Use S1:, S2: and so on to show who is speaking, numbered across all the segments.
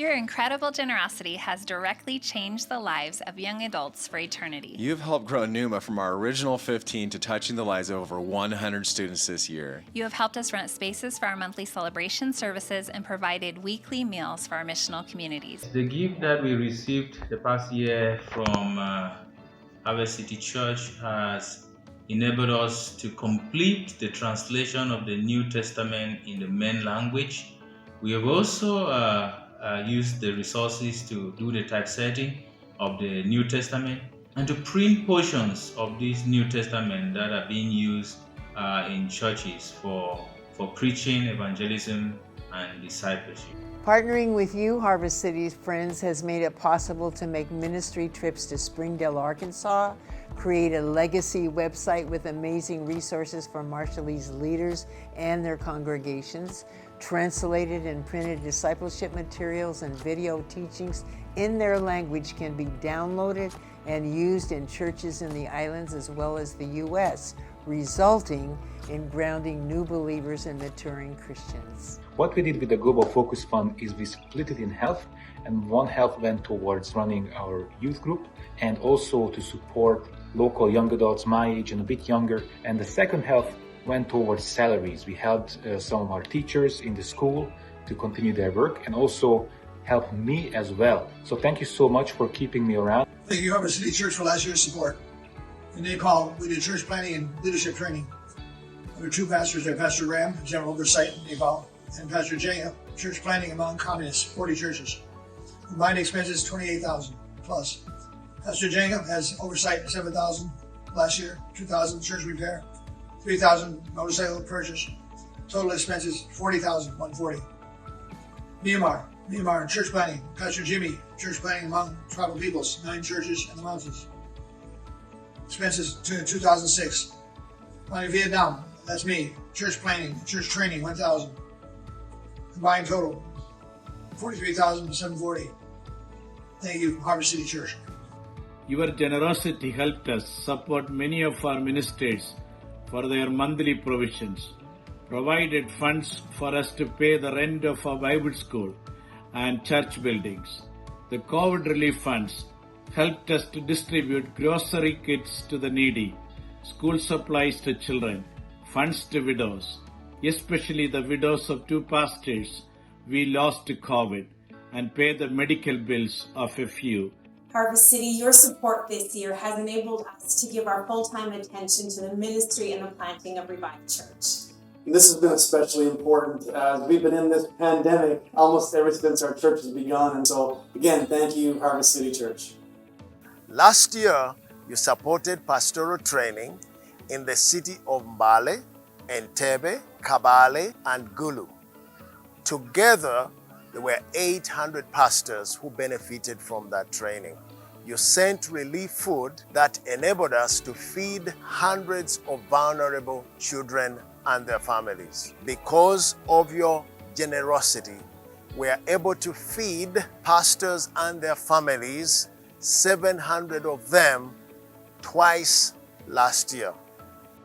S1: Your incredible generosity has directly changed the lives of young adults for eternity.
S2: You've helped grow Numa from our original 15 to touching the lives of over 100 students this year.
S1: You have helped us rent spaces for our monthly celebration services and provided weekly meals for our missional communities.
S3: The gift that we received the past year from Harvest City Church has enabled us to complete the translation of the New Testament in the main language. We have also used the resources to do the typesetting of the New Testament and to print portions of this New Testament that are being used in churches for preaching, evangelism, and discipleship.
S4: Partnering with you, Harvest City's Friends, has made it possible to make ministry trips to Springdale, Arkansas, create a legacy website with amazing resources for Marshallese leaders and their congregations, translated and printed discipleship materials and video teachings in their language can be downloaded and used in churches in the islands as well as the U.S., resulting in grounding new believers and maturing Christians.
S5: What we did with the Global Focus Fund is we split it in half, and one half went towards running our youth group and also to support local young adults my age and a bit younger, and the second half went towards salaries. We helped some of our teachers in the school to continue their work and also helped me as well. So thank you so much for keeping me around.
S6: Thank you, Harvest City Church, for last year's support. In Nepal, we did church planning and leadership training. There were two pastors there, Pastor Ram, General Oversight in Nepal, and Pastor Jaya, church planning among communists, 40 churches. Combined expenses, $28,000 plus. Pastor Jaya has oversight, $7,000 last year, $2,000 church repair, $3,000 motorcycle purchase. Total expenses, $40,000, $140. Myanmar, church planning. Pastor Jimmy, church planning among tribal peoples, 9 churches in the mountains. Expenses, 2006. Vietnam, that's me. Church planning, church training, 1,000. Combined total, $43,740. Thank you, Harvest City Church.
S7: Your generosity helped us support many of our ministers for their monthly provisions, provided funds for us to pay the rent of our Bible school and church buildings. The COVID relief funds helped us to distribute grocery kits to the needy, school supplies to children, funds to widows, especially the widows of 2 pastors we lost to COVID, and pay the medical bills of a few.
S8: Harvest City, your support this year has enabled us to give our full-time attention to the ministry and the planting of Revive Church.
S9: This has been especially important as we've been in this pandemic almost ever since our church has begun. And so, again, thank you, Harvest City Church.
S10: Last year, you supported pastoral training in the city of Mbale, Entebbe, Kabale, and Gulu. Together, there were 800 pastors who benefited from that training. You sent relief food that enabled us to feed hundreds of vulnerable children and their families. Because of your generosity, we are able to feed pastors and their families, 700 of them, twice last year.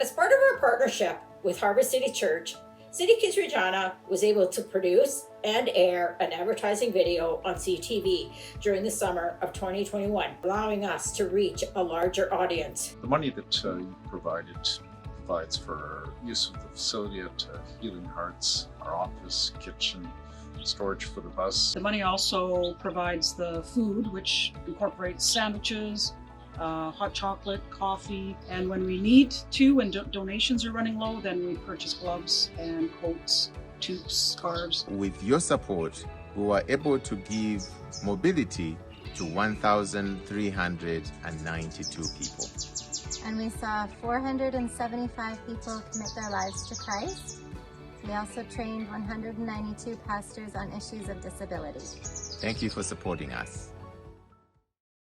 S11: As part of our partnership with Harvest City Church, City Kids Regina was able to produce and air an advertising video on CTV during the summer of 2021, allowing us to reach a larger audience.
S12: The money that you provides for use of the facility at Healing Hearts, our office, kitchen, storage for the bus.
S13: The money also provides the food, which incorporates sandwiches, hot chocolate, coffee, and when we need to, when donations are running low, then we purchase gloves and coats, tubes, scarves.
S14: With your support, we were able to give mobility to 1,392 people.
S15: And we saw 475 people commit their lives to Christ. We also trained 192 pastors on issues of disability.
S14: Thank you for supporting us.